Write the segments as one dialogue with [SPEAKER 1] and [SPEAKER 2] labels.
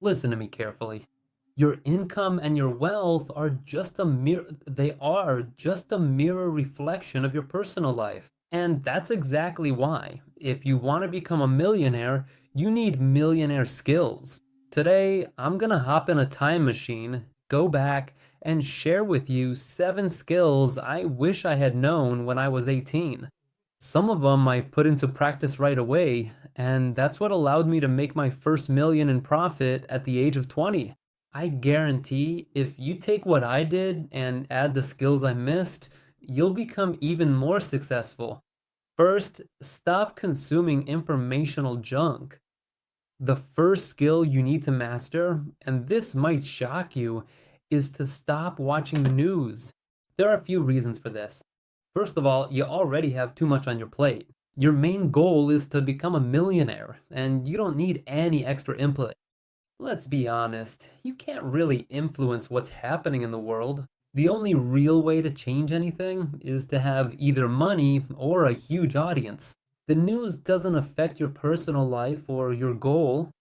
[SPEAKER 1] Listen to me carefully. Your income and your wealth are just a mirror reflection of your personal life. And that's exactly why, if you want to become a millionaire, you need millionaire skills. Today, I'm gonna hop in a time machine, go back, and share with you 7 skills I wish I had known when I was 18. Some of them I put into practice right away, and that's what allowed me to make my first million in profit at the age of 20. I guarantee if you take what I did and add the skills I missed, you'll become even more successful. First, stop consuming informational junk. The first skill you need to master, and this might shock you, is to stop watching the news. There are a few reasons for this. First of all, you already have too much on your plate. Your main goal is to become a millionaire, and you don't need any extra input. Let's be honest, you can't really influence what's happening in the world. The only real way to change anything is to have either money or a huge audience. The news doesn't affect your personal life or your goal.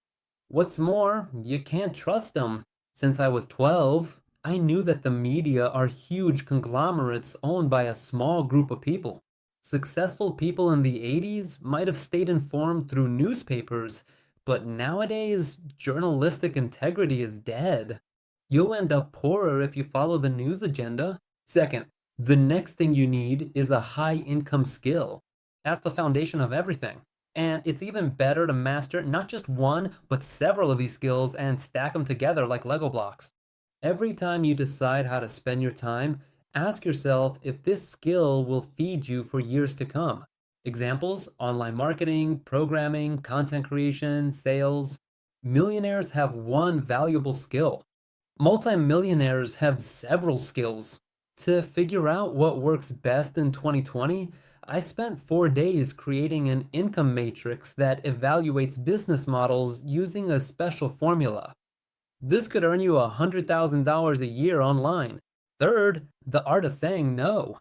[SPEAKER 1] What's more, you can't trust them. Since I was 12, I knew that the media are huge conglomerates owned by a small group of people. Successful people in the 80s might have stayed informed through newspapers, but nowadays, journalistic integrity is dead. You'll end up poorer if you follow the news agenda. Second, the next thing you need is a high income skill. That's the foundation of everything. And it's even better to master not just one, but several of these skills and stack them together like Lego blocks. Every time you decide how to spend your time, ask yourself if this skill will feed you for years to come. Examples: online marketing, programming, content creation, sales. Millionaires have one valuable skill. Multimillionaires have several skills. To figure out what works best in 2020, I spent 4 days creating an income matrix that evaluates business models using a special formula. This could earn you $100,000 a year online. Third, the art of saying no.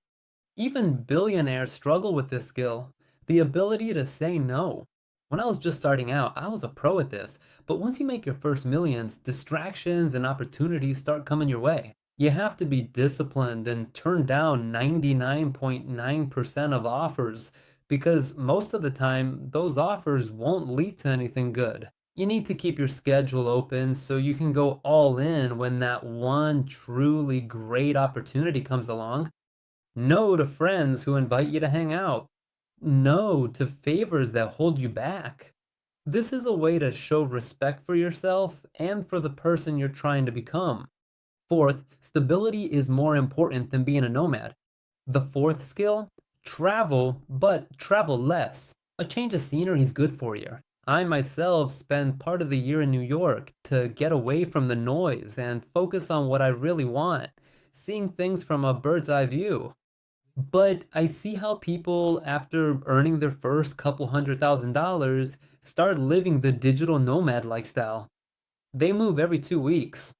[SPEAKER 1] Even billionaires struggle with this skill, the ability to say no. When I was just starting out, I was a pro at this, but once you make your first millions, distractions and opportunities start coming your way. You have to be disciplined and turn down 99.9% of offers because most of the time, those offers won't lead to anything good. You need to keep your schedule open so you can go all in when that one truly great opportunity comes along. No to friends who invite you to hang out. No to favors that hold you back. This is a way to show respect for yourself and for the person you're trying to become. Fourth, stability is more important than being a nomad. The fourth skill: travel, but travel less. A change of scenery is good for you. I myself spend part of the year in New York to get away from the noise and focus on what I really want, seeing things from a bird's eye view. But I see how people, after earning their first couple $100,000, start living the digital nomad lifestyle. They move every 2 weeks.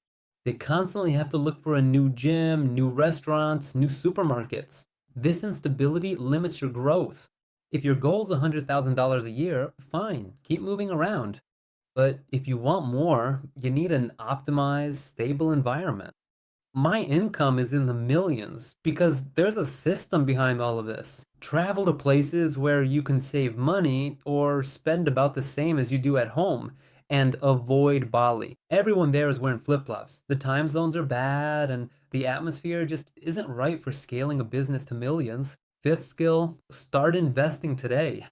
[SPEAKER 1] They constantly have to look for a new gym, new restaurants, new supermarkets. This instability limits your growth. If your goal is $100,000 a year, fine, keep moving around. But if you want more, you need an optimized, stable environment. My income is in the millions because there's a system behind all of this. Travel to places where you can save money or spend about the same as you do at home, and avoid Bali. Everyone there is wearing flip-flops. The time zones are bad and the atmosphere just isn't right for scaling a business to millions. Fifth skill: start investing today.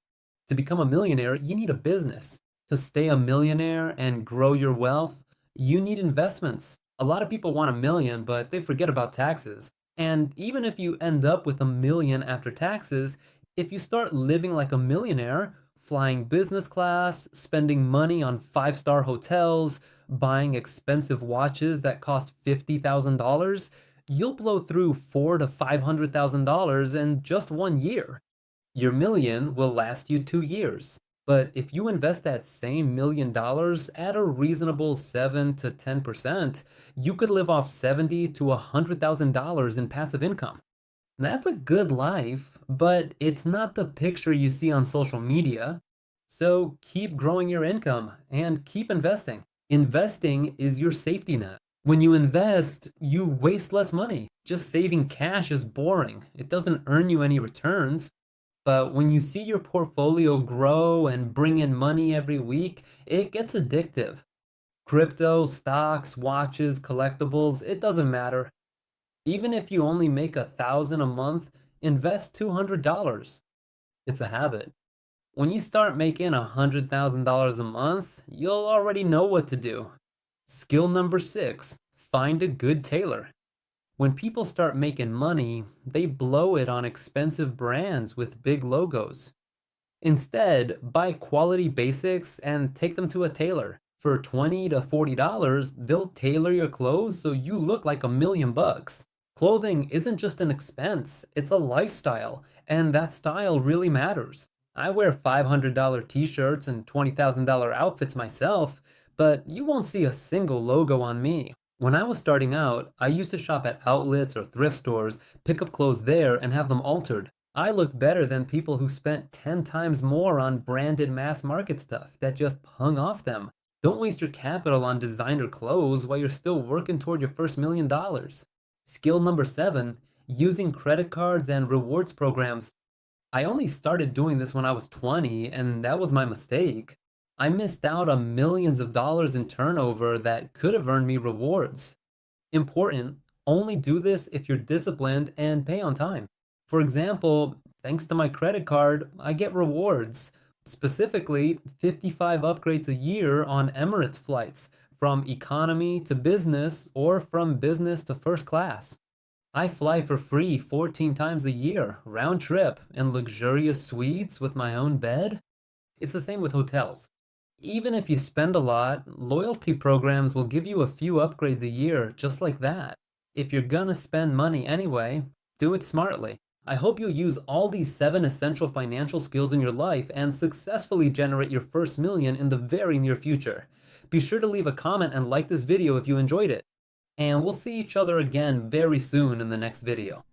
[SPEAKER 1] To become a millionaire, you need a business. To stay a millionaire and grow your wealth, you need investments. A lot of people want a million, but they forget about taxes. And even if you end up with a million after taxes, if you start living like a millionaire, flying business class, spending money on five-star hotels, buying expensive watches that cost $50,000, you'll blow through four to $500,000 in just 1 year. Your million will last you 2 years. But if you invest that same $1 million at a reasonable 7 to 10%, you could live off 70 to $100,000 in passive income. That's a good life, but it's not the picture you see on social media. So keep growing your income and keep investing. Investing is your safety net. When you invest, you waste less money. Just saving cash is boring. It doesn't earn you any returns. But when you see your portfolio grow and bring in money every week, it gets addictive. Crypto, stocks, watches, collectibles, it doesn't matter. Even if you only make 1,000 a month, invest $200. It's a habit. When you start making $100,000 a month, you'll already know what to do. Skill number 6, find a good tailor. When people start making money, they blow it on expensive brands with big logos. Instead, buy quality basics and take them to a tailor. For $20 to $40, they'll tailor your clothes so you look like $1,000,000. Clothing isn't just an expense, it's a lifestyle, and that style really matters. I wear $500 t-shirts and $20,000 outfits myself, but you won't see a single logo on me. When I was starting out, I used to shop at outlets or thrift stores, pick up clothes there, and have them altered. I look better than people who spent 10 times more on branded mass market stuff that just hung off them. Don't waste your capital on designer clothes while you're still working toward your first $1,000,000. Skill number 7, using credit cards and rewards programs. I only started doing this when I was 20, and that was my mistake. I missed out on millions of dollars in turnover that could have earned me rewards. Important, only do this if you're disciplined and pay on time. For example, thanks to my credit card, I get rewards, specifically 55 upgrades a year on Emirates flights, from economy to business or from business to first class. I fly for free 14 times a year, round trip, in luxurious suites with my own bed. It's the same with hotels. Even if you spend a lot, loyalty programs will give you a few upgrades a year just like that. If you're gonna spend money anyway, do it smartly. I hope you'll use all these 7 essential financial skills in your life and successfully generate your first million in the very near future. Be sure to leave a comment and like this video if you enjoyed it. And we'll see each other again very soon in the next video.